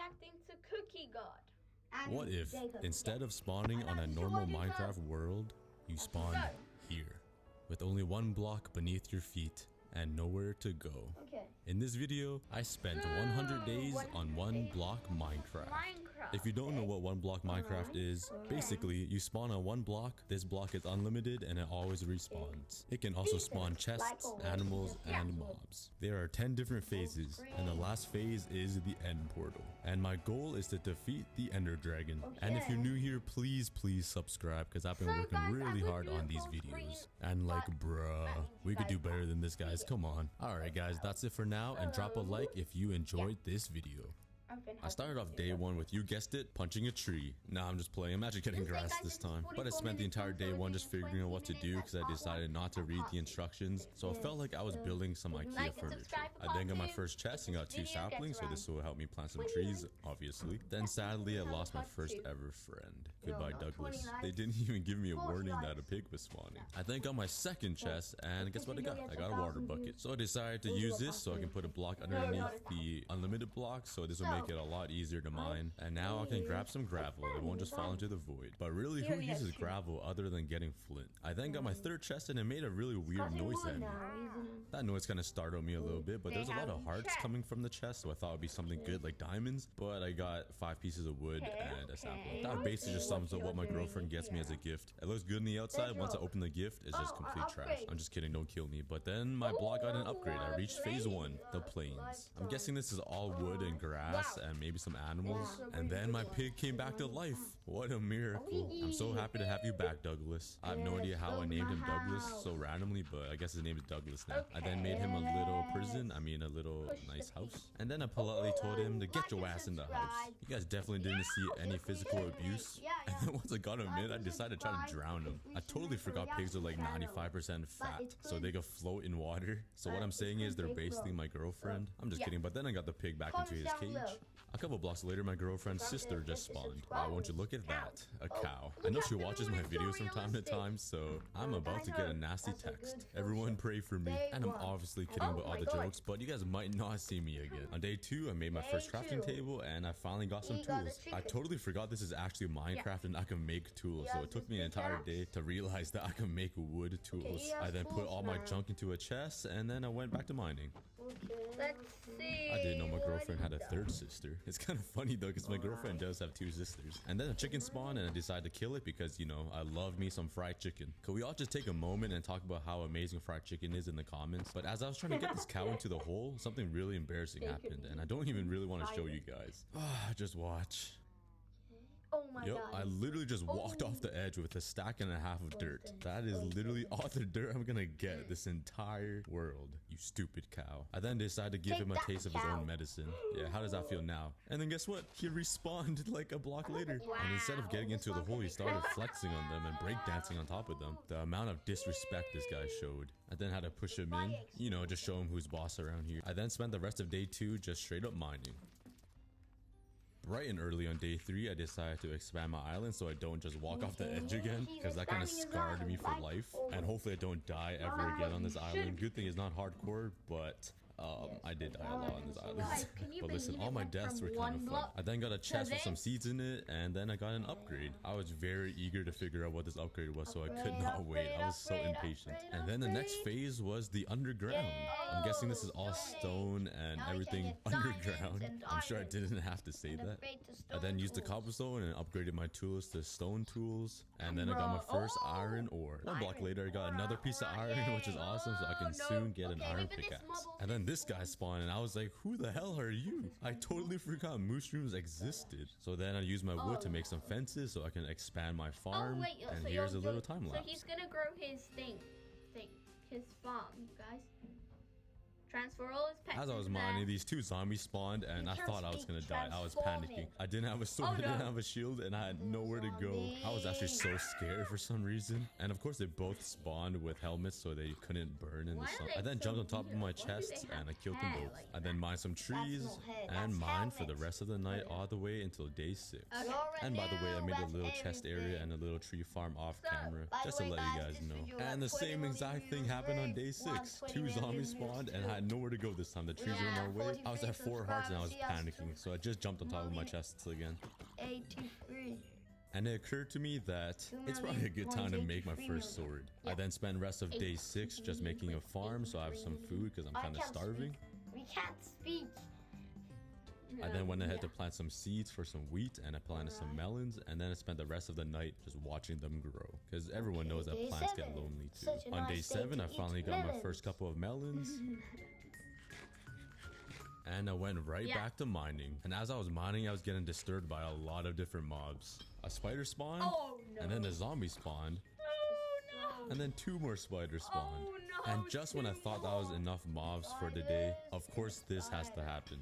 reacting to Cookie God. What if, instead of spawning on a normal Minecraft world, you spawn here, with only one block beneath your feet and nowhere to go? Okay. In this video, I spent 100 days on one block Minecraft. If you don't know what one block Minecraft is, basically you spawn on one block, this block is unlimited and it always respawns. It can also spawn chests, animals, and mobs. There are 10 different phases, and the last phase is the end portal. And my goal is to defeat the Ender Dragon. And if you're new here, please subscribe, because I've been working really hard on these videos. And like, bruh, we could do better than this, guys. Come on. Alright guys, that's it for now, and drop a like if you enjoyed this video. I started off day one with, you guessed it, punching a tree. Nah, I'm just playing. I'm actually getting grass this time. But I spent the entire day one just figuring out what to do, because I decided not to read the instructions. So I felt like I was building some IKEA furniture. I then got my first chest and got 2 saplings, so this will help me plant some trees, obviously. Then sadly, I lost my first ever friend. Goodbye, Douglas. They didn't even give me a warning that a pig was spawning. I then got my second chest, and guess what I got? I got a water bucket. So I decided to use this so I can put a block underneath the unlimited block, so this will make it a lot easier to mine. And now I can grab some gravel. It won't just fall into the void. But really, who uses gravel other than getting flint? I then got my third chest, and it made a really weird noise at me. That noise kind of startled me a little bit, but there's a lot of hearts coming from the chest, so I thought it would be something good like diamonds. But I got 5 pieces of wood and a sapling. That basically just sums up what my girlfriend gets me as a gift. It looks good on the outside. Once I open the gift, it's just complete trash. I'm just kidding, don't kill me. But then my block got an upgrade. I reached phase 1, the plains. I'm guessing this is all wood and grass and maybe some animals. And then my pig came back to life. What a miracle. I'm so happy to have you back, Douglas. I have no idea how I named him Douglas so randomly, but I guess his name is Douglas now. I then made him a little prison, a little nice house. And then I politely told him to get your ass in the house. You guys definitely didn't see any physical abuse. And then once I got him in, I decided to try to drown him. I totally forgot pigs are like 95% fat, so they could float in water. So what I'm saying is they're basically my girlfriend. I'm just kidding, but then I got the pig back into his cage. A couple blocks later, my girlfriend's sister just spawned. Wow, won't you look at that? A cow. I know she watches my videos from time to time, so I'm about to get a nasty text. Everyone pray for me. And I'm obviously kidding about all the jokes, but you guys might not see me again. On day 2, I made my first crafting table, and I finally got some tools. I totally forgot this is actually Minecraft and I can make tools, so it took me an entire day to realize that I can make wood tools. I then put all my junk into a chest, and then I went back to mining. Let's see. I didn't know my girlfriend had a third sister. It's kind of funny though, because my girlfriend does have 2 sisters. And then a chicken spawned, and I decided to kill it because, you know, I love me some fried chicken. Could we all just take a moment and talk about how amazing fried chicken is in the comments? But as I was trying to get this cow into the hole, something really embarrassing happened, and I don't even really want to show you guys. Just watch. Oh my god. I literally just walked off the edge with a stack and a half of dirt. That is literally all the dirt I'm gonna get this entire world. You stupid cow. I then decided to give him a taste of his own medicine. Yeah, how does that feel now? And then guess what? He respawned like a block later. And instead of getting into the hole, he started flexing on them and breakdancing on top of them. The amount of disrespect this guy showed. I then had to push him in, you know, just show him who's boss around here. I then spent the rest of day 2 just straight up mining. Bright and early on day 3, I decided to expand my island so I don't just walk off the edge again, because that kind of scarred me for life. And hopefully I don't die ever again on this island. Good thing it's not hardcore, but I did die a lot on this island. But listen, all my deaths were kind of fun. I then got a chest with some seeds in it, and then I got an upgrade. I was very eager to figure out what this upgrade was, so I could not wait. I was so impatient. And then the next phase was the underground. I'm guessing this is all stone and everything underground. I'm sure I didn't have to say that. I then used the cobblestone and upgraded my tools to stone tools. And then I got my first iron ore. One block later, I got another piece of iron, which is awesome, so I can soon get an iron pickaxe. And then this guy spawned, and I was like, who the hell are you? I totally forgot mushrooms existed. So then I used my wood to make some fences so I can expand my farm. And here's a little time lapse. So he's gonna grow his his farm, you guys. Transfer all his pets. As I was mining, these 2 zombies spawned, and I thought I was gonna die. I was panicking. I didn't have a sword, I didn't have a shield, and I had nowhere to go. I was actually so scared for some reason. And of course, they both spawned with helmets so they couldn't burn in the sun. I then jumped on top of my chest and I killed them both. I then mined some trees and mined for the rest of the night all the way until day 6. And by the way, I made a little chest area and a little tree farm off camera, just to let you guys know. And the same exact thing happened on day 6. 2 zombies spawned, and I had nowhere to go this time. The trees were in our way. I was at 4 hearts and I was panicking, so I just jumped on top of my chests again. 83. And it occurred to me that it's probably a good time to make my first sword. I then spent the rest of day 6 just making a farm so I have some food because I'm kind of starving. We can't speak. I then went ahead to plant some seeds for some wheat, and I planted some melons, and then I spent the rest of the night just watching them grow because everyone knows that plants get lonely too. On day 7 I finally got my first couple of melons. And I went right back to mining. And as I was mining, I was getting disturbed by a lot of different mobs. A spider spawned, and then a zombie spawned, and then 2 more spiders spawned. And just when I thought that was enough mobs for the day, of course this has to happen.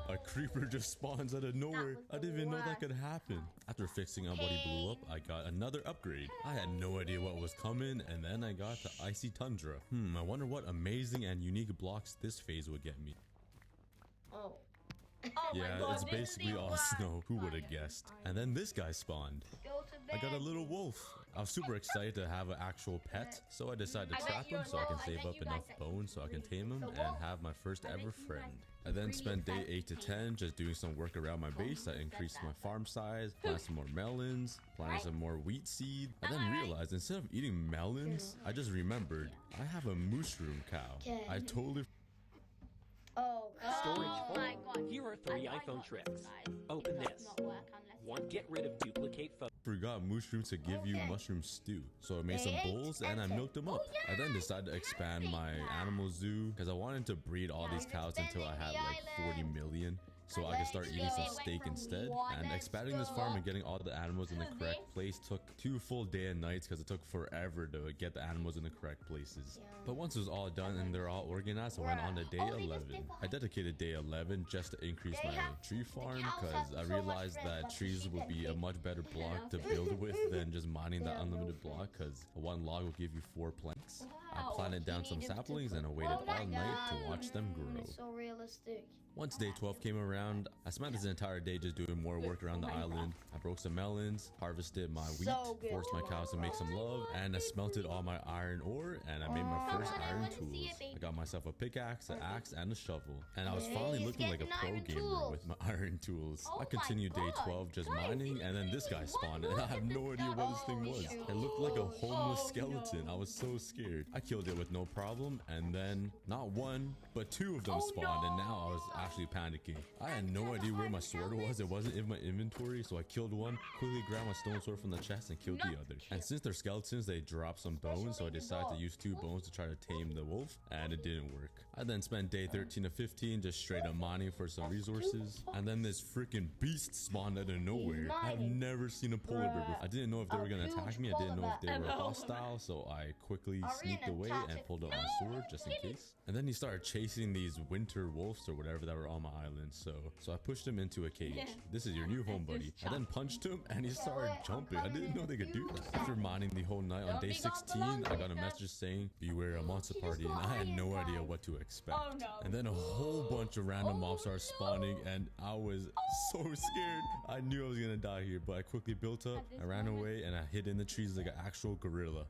A creeper just spawns out of nowhere. I didn't even know that could happen. After fixing up what he blew up, I got another upgrade. I had no idea what was coming, and then I got the Icy Tundra. I wonder what amazing and unique blocks this phase would get me. Yeah, it's basically all snow. Who would have guessed? And then this guy spawned. I got a little wolf. I was super excited to have an actual pet, so I decided to trap him so I can save up enough bones so I can tame him and have my first ever friend. I then spent day 8 to 10 just doing some work around my base. I increased my farm size, planted some more melons, planted some more wheat seed. I then realized instead of eating melons, I just remembered I have a mushroom cow. I totally Storage full. Here are 3 iPhone tricks. Open this. 1. Get rid of duplicate photos. Forgot mushrooms to give you mushroom stew, so I made some bowls and I milked them up. I then decided to expand my animal zoo because I wanted to breed all these cows until I had like 40 million. So I could start eating some steak instead. And expanding this farm and getting all the animals in the correct place took 2 full day and nights because it took forever to get the animals in the correct places. But once it was all done and they're all organized, I went on to day 11. I dedicated day 11 just to increase my tree farm because I realized that trees would be a much better block to build with than just mining that unlimited block because 1 log will give you 4 planks. I planted down some saplings and I waited all night to watch them grow. So realistic. Once day 12 came around, I spent this entire day just doing more work around the island. I broke some melons, harvested my wheat, forced my cows to make some love, and I smelted all my iron ore, and I made my first iron tools. I got myself a pickaxe, an axe, and a shovel. And I was finally looking like a pro gamer with my iron tools. I continued day 12 just mining, and then this guy spawned, and I have no idea what this thing was. It looked like a homeless skeleton. I was so scared. I killed it with no problem, and then not 1, but 2 of them spawned, and now I was actually panicking. I had no idea where my sword was. It wasn't in my inventory, so I killed 1, quickly grabbed my stone sword from the chest and killed the other. And since they're skeletons, they drop some bones, so I decided to use 2 bones to try to tame the wolf, and it didn't work. I then spent day 13 to 15 just straight up mining for some resources, and then this freaking beast spawned out of nowhere. I've never seen a polar bear before. I didn't know if they were gonna attack me. I didn't know if they were hostile, so I quickly sneaked away and pulled out my sword just in case. And then he started chasing these winter wolves or whatever that were on my island, so I pushed him into a cage. This is your new home, buddy. I then punched him and he started jumping. I didn't know they could do that. After mining the whole night, on day 16 I got a message saying beware a monster party, and I had no idea what to expect. And then a whole bunch of random mobs started spawning and I was so scared. I knew I was gonna die here, but I quickly built up, I ran away, and I hid in the trees like an actual gorilla.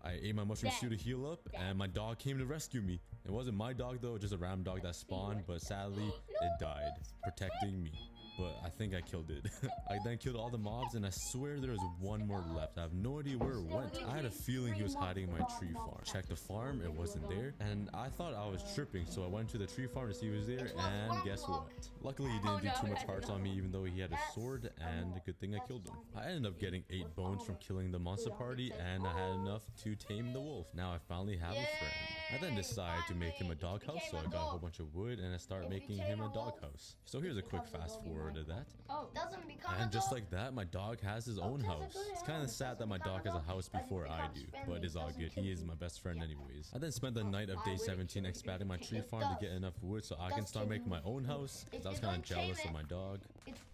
I ate my mushroom stew to heal up, and my dog came to rescue me. It wasn't my dog though, just a random dog that spawned, but sadly it died, protecting me. But I think I killed it. I then killed all the mobs, and I swear there was 1 more left. I have no idea where it went. I had a feeling he was hiding in my tree farm. Checked the farm, it wasn't there, and I thought I was tripping, so I went to the tree farm to see he was there, and guess what? Luckily he didn't do too much hearts on me, even though he had a sword, and a good thing I killed him. I ended up getting 8 bones from killing the monster party, and I had enough to tame the wolf. Now I finally have a friend. I then decided to make him a doghouse, so I got a whole bunch of wood and I started making him a doghouse. So here's a quick fast forward to that. And just like that, my dog has his own house. It's kind of sad that my dog has a house before I do, but it's all good. He is my best friend anyways. I then spent the night of day 17 expanding my tree farm to get enough wood so I can start making my own house, because I was kind of jealous of my dog.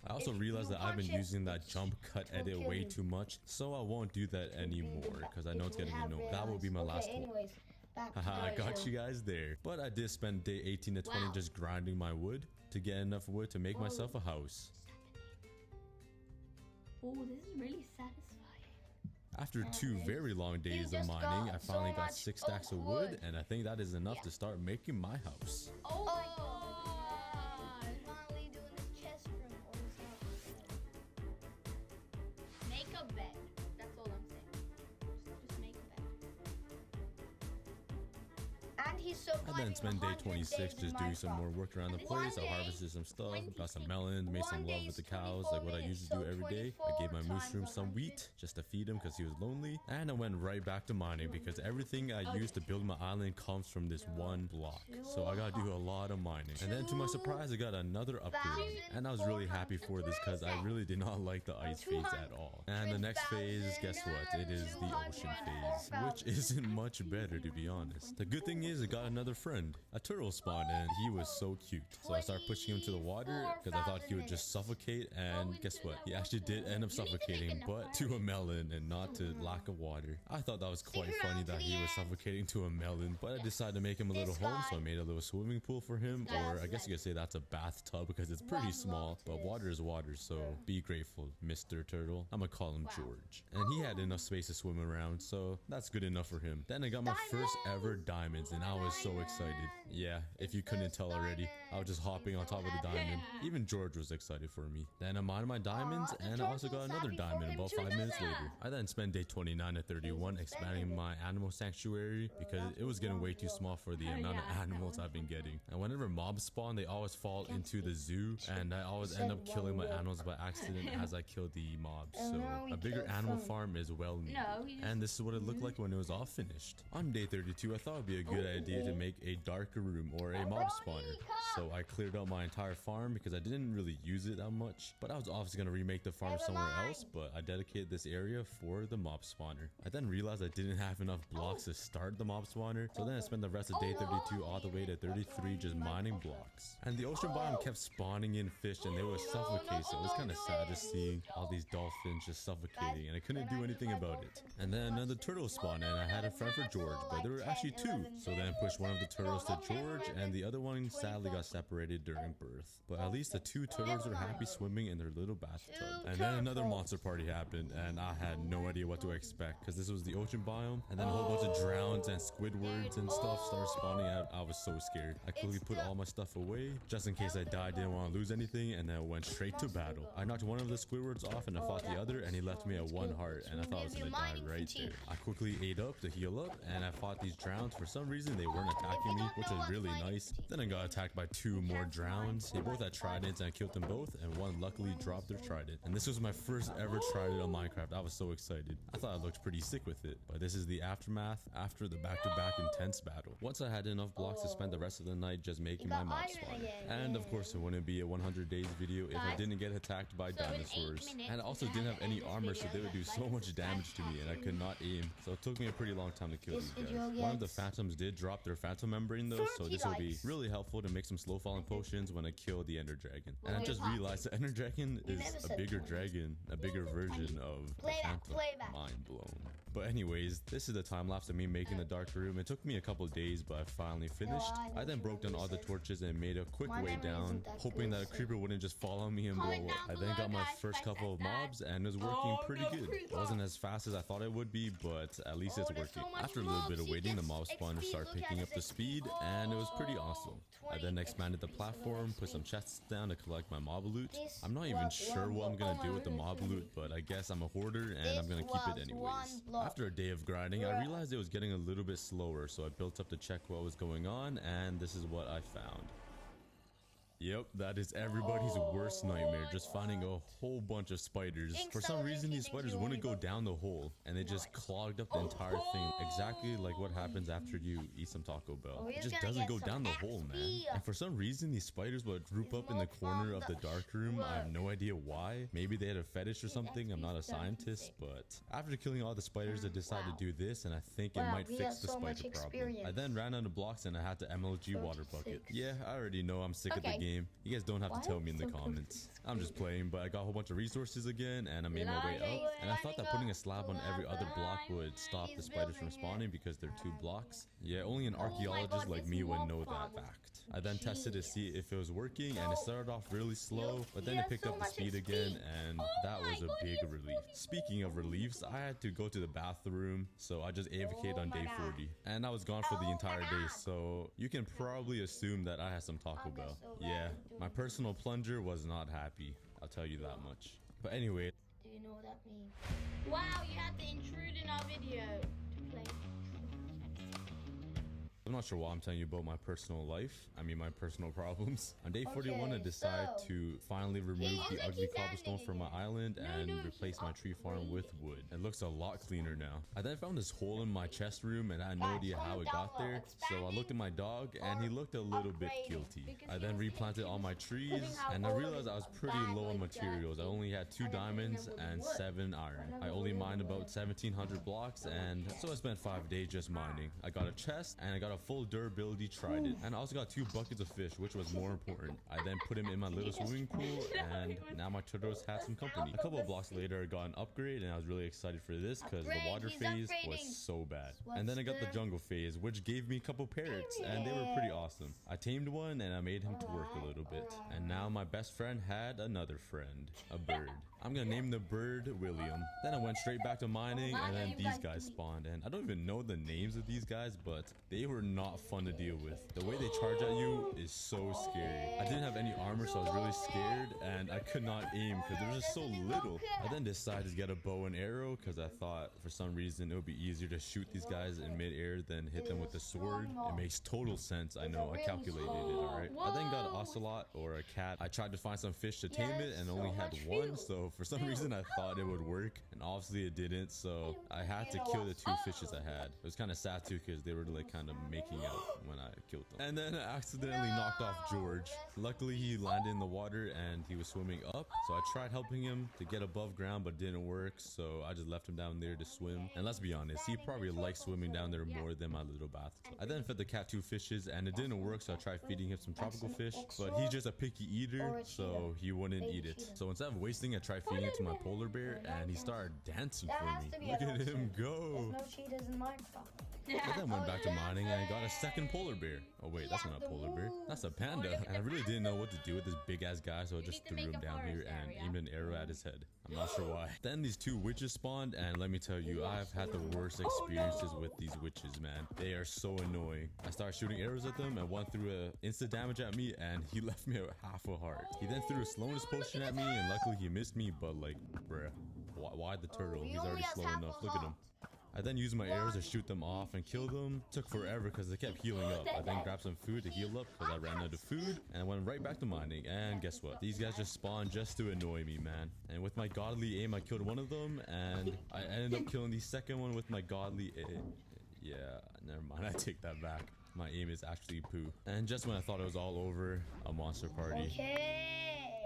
I also realized that I've been using that jump cut edit way too much, so I won't do that anymore because I know it's getting annoying. That will be my last one. Haha, I got you guys there. But I did spend day 18 to 20 just grinding my wood to get enough wood to make myself a house. Oh, this is really satisfying. After 2 very long days of just mining, got I finally so got much 6 stacks of wood, wood. and I think that is enough Yeah. to start making my house. Oh my god. Finally doing a chest room. Or something. Make a bed. That's all I'm saying. Just make a bed. And he's surviving. I then spent day 100 26 days in just doing some Minecraft. more work around the And place. I one day, harvested some stuff, got some 20 melons, made some one love day with the is cows, 24 like what I minutes, usually do so every day. I gave my 24 mushroom times some 100. wheat just to feed him because he was lonely. And I went right back to mining because everything I used to build my island comes from this one block. So I gotta do a lot of mining. And then to my surprise, I got another upgrade. And I was really happy for this because I really did not like the ice phase at all. And the next phase, guess what? It is the ocean phase, which isn't much better to be honest. The good thing is I got another friend. A turtle spawned and he was so cute. So I started pushing him to the water because I thought he would just suffocate, and guess what? He actually did end up suffocating, but to a melon and not to lack of water. I thought that was quite funny that he was suffocating to a melon, but I decided to make him a little home, so I made a little swimming pool for him, or I guess you could say that's a bathtub because it's pretty small, but water is water, so be grateful, Mr. Turtle. I'm gonna call him George. And he had enough space to swim around, so that's good enough for him. Then I got my first ever diamonds, and I was so excited. Yeah, if you couldn't tell already, I was just hopping on top of the diamond. Even George was excited for me. Then I mined my diamonds, and I also got another diamond about 5 minutes later. I then spent day 29 to 31 expanding my animal sanctuary because it was getting way too small for the amount of animals I've been getting. And whenever mobs spawn, they always fall into the zoo, and I always end up killing my animals by accident as I kill the mobs. So a bigger animal farm is well needed. And this is what it looked like when it was all finished. On day 32, I thought it would be a good idea to make a darker room or a mob spawner. So I cleared out my entire farm because I didn't really use it that much, but I was obviously going to remake the farm somewhere else, but I dedicated this area for the mob spawner. I then realized I didn't have enough blocks to start the mob spawner, so then I spent the rest of day 32 all the way to 33 just mining blocks. And the ocean biome kept spawning in fish and they would suffocate, so it was kind of sad just seeing all these dolphins just suffocating, and I couldn't do anything about it. And then another turtle spawned, and I had a friend for George, but there were actually 2. So then I pushed one of the turtles to George, and the other one sadly got separated during birth. But at least the 2 turtles were happy swimming in their little bathtub. And then another monster party happened, and I had no idea what to expect because this was the ocean biome, and then a whole bunch of drowns and squidwards and stuff started spawning out. I was so scared. I quickly put all my stuff away just in case I died, didn't want to lose anything, and then went straight to battle. I knocked one of the squidwards off and I fought the other, and he left me at 1 heart, and I thought I was gonna die right there. I quickly ate up to heal up, and I fought these drowns. For some reason they weren't attacking me, which was really nice. Then I got attacked by 2 more drowns. They both had tridents and I killed them both, and one luckily dropped their trident. And this was my first ever trident on Minecraft. I was so excited. I thought I looked pretty sick with it, but this is the aftermath after the back-to-back intense battle. Once I had enough blocks to spend the rest of the night just making my mob spawner. And of course it wouldn't be a 100 days video if I didn't get attacked by dinosaurs. And I also didn't have any armor, so they would do so much damage to me and I could not aim. So it took me a pretty long time to kill these guys. One of the phantoms did drop their phantom membrane though, so this will be really helpful to make some slow falling potions when I kill the ender dragon. And I just realized the ender dragon is a bigger dragon, a bigger version of the phantom. Mind blown. But anyways, this is the time lapse of me making the dark room. It took me a couple days, but I finally finished. I then broke down all the torches and made a quick way down, hoping that a creeper wouldn't just fall on me and blow up. I then got my first couple of mobs and it was working pretty good. It wasn't as fast as I thought it would be, but at least it's working. After a little bit of waiting, the mob spawner started picking up the speed and it was pretty awesome. I then expanded the platform, put some chests down to collect my mob loot. I'm not even sure what I'm gonna do with the mob loot, but I guess I'm a hoarder and I'm gonna keep it anyways. After a day of grinding, I realized it was getting a little bit slower, so I built up to check what was going on, and this is what I found. Yep, that is everybody's worst nightmare, just finding a whole bunch of spiders. For some reason, these spiders wouldn't go down the hole, and they just clogged up the entire thing, exactly like what happens after you eat some Taco Bell. It just doesn't go down the hole, man. And for some reason, these spiders would group up in the corner of the dark room. I have no idea why. Maybe they had a fetish or something. I'm not a scientist, but after killing all the spiders, I decided to do this, and I think it might fix the spider problem. I then ran out of blocks, and I had to MLG water bucket. Yeah, I already know I'm sick of the game game. You guys don't have to tell me in the comments. I'm just playing, but I got a whole bunch of resources again, and I made my way up. And I thought that putting a slab on every other block would stop the spiders from spawning because they're 2 blocks. Yeah, only an archaeologist like me would know that fact. I then tested to see if it was working, and it started off really slow, but then it picked up the speed again, and that was a big relief. Speaking of reliefs, I had to go to the bathroom, so I just AFK'd on day 40. And I was gone for the entire day, so you can probably assume that I had some Taco Bell. Yeah, my personal plunger was not happy, I'll tell you that much. But anyway. Do you know what that means? Wow, you had to intrude in our video to play. I'm not sure why I'm telling you about my personal life. I mean, my personal problems. On day 41, I decided to finally remove the ugly cobblestone from my island and replace my tree farm with wood. It looks a lot cleaner now. I then found this hole in my chest room and I had no idea how it got there. So I looked at my dog and he looked a little bit guilty. I then replanted all my trees and I realized I was pretty low on materials. I only had 2 diamonds and 7 iron. I only mined about 1,700 blocks, and so I spent 5 days just mining. I got a chest and I got a full durability trident, and I also got 2 buckets of fish, which was more important. I then put him in my little swimming pool, and now my turtles had some company. A couple of blocks later, I got an upgrade, and I was really excited for this because the water phase was so bad. And then I got the jungle phase, which gave me a couple parrots, and they were pretty awesome. I tamed one and I made him to work a little bit, and now my best friend had another friend, a bird. I'm gonna name the bird William. Then I went straight back to mining, and then these guys spawned, and I don't even know the names of these guys, but they were not fun to deal with. The way they charge at you is so scary. I didn't have any armor, so I was really scared, and I could not aim because there was just so little. I then decided to get a bow and arrow because I thought for some reason it would be easier to shoot these guys in midair than hit them with the sword. It makes total sense. I know, I calculated it, alright? I then got an ocelot or a cat. I tried to find some fish to tame it and only had 1, so for some reason I thought it would work, and obviously it didn't, so I had to kill the 2 fishes I had. It was kind of sad too because they were like kind of making out when I killed them. And then I accidentally knocked off George. Luckily he landed in the water and he was swimming up, so I tried helping him to get above ground, but it didn't work, so I just left him down there to swim. And let's be honest, he probably likes swimming down there more than my little bathtub. I then fed the cat 2 fishes and it didn't work, so I tried feeding him some tropical fish, but he's just a picky eater, so he wouldn't eat it. So instead of wasting, I tried feeding it to my polar bear, and he started dancing for me. Look at him go. No cheetahs in Minecraft. I then went back to mining and I got a second polar bear. Oh wait, that's not a polar bear. That's a panda. And I really didn't know what to do with this big ass guy, so I just threw him down here and aimed an arrow at his head. I'm not sure why. Then these 2 witches spawned, and let me tell you, I've had the worst experiences with these witches, man. They are so annoying. I started shooting arrows at them and one threw a insta damage at me and he left me a half a heart. He then threw a slowness potion at me and luckily he missed me, but like, bruh, why the turtle? He's already slow enough. Look at him. I then used my arrows to shoot them off and kill them. Took forever because they kept healing up. I then grabbed some food to heal up because I ran out of food, and I went right back to mining. And guess what? These guys just spawned just to annoy me, man. And with my godly aim, I killed one of them, and I ended up killing the second one with my godly aim. Yeah, never mind. I take that back. My aim is actually poo. And just when I thought it was all over, a monster party.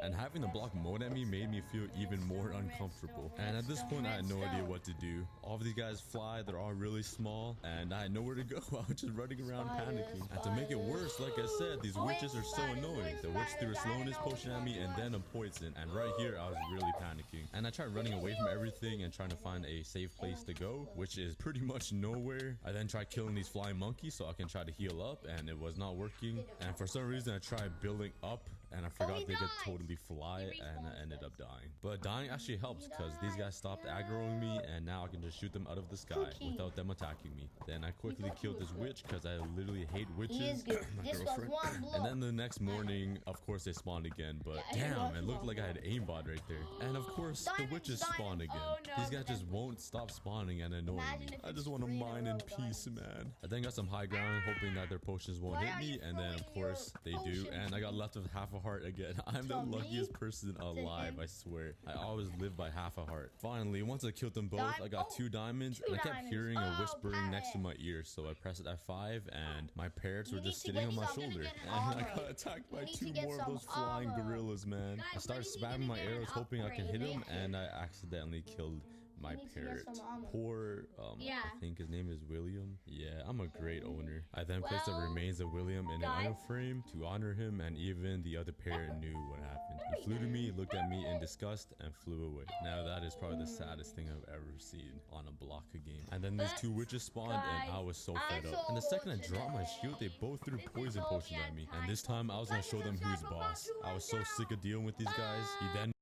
And having the block mowed at me made me feel even more uncomfortable. And at this point, I had no idea what to do. All of these guys fly, they're all really small, and I had nowhere to go. I was just running around panicking. And to make it worse, like I said, these witches are so annoying. The witch threw a slowness potion at me and then a poison. And right here, I was really panicking. And I tried running away from everything and trying to find a safe place to go, which is pretty much nowhere. I then tried killing these flying monkeys so I can try to heal up, and it was not working. And for some reason, I tried building up, and I forgot they could totally fly, and I ended up dying. But dying actually helps because these guys stopped aggroing me, and now I can just shoot them out of the sky without them attacking me. Then I quickly killed this witch because I literally hate witches. My girlfriend. And then the next morning, of course, they spawned again, but damn, it looked like I had aimbot right there. And of course, the witches spawned again. These guys just won't stop spawning and annoying me. I just want to mine in peace, man. I then got some high ground, hoping that their potions won't hit me, and then of course they do, and I got left with half a heart again. I'm the luckiest person alive, I swear. I always live by half a heart. Finally, once I killed them both, I got 2 diamonds, and I kept hearing a whispering next to my ear, so I pressed F5, and my parrots were just sitting on my shoulder. And I got attacked by 2 more of those flying gorillas, man. I started spamming my arrows, hoping I can hit them, and I accidentally killed my You need to get parrot. some armor. Poor, Yeah. I think his name is William. Yeah, I'm a great owner. I then placed the remains of William in an item frame to honor him, and even the other parrot knew what happened. He flew to me, looked at me in disgust, and flew away. Now that is probably the saddest thing I've ever seen on a block game. And then these two witches spawned, and I was so fed up. And the second I dropped my shield, they both threw poison potions at me. And this time I was gonna show them who's boss. I was so sick of dealing with these guys. He then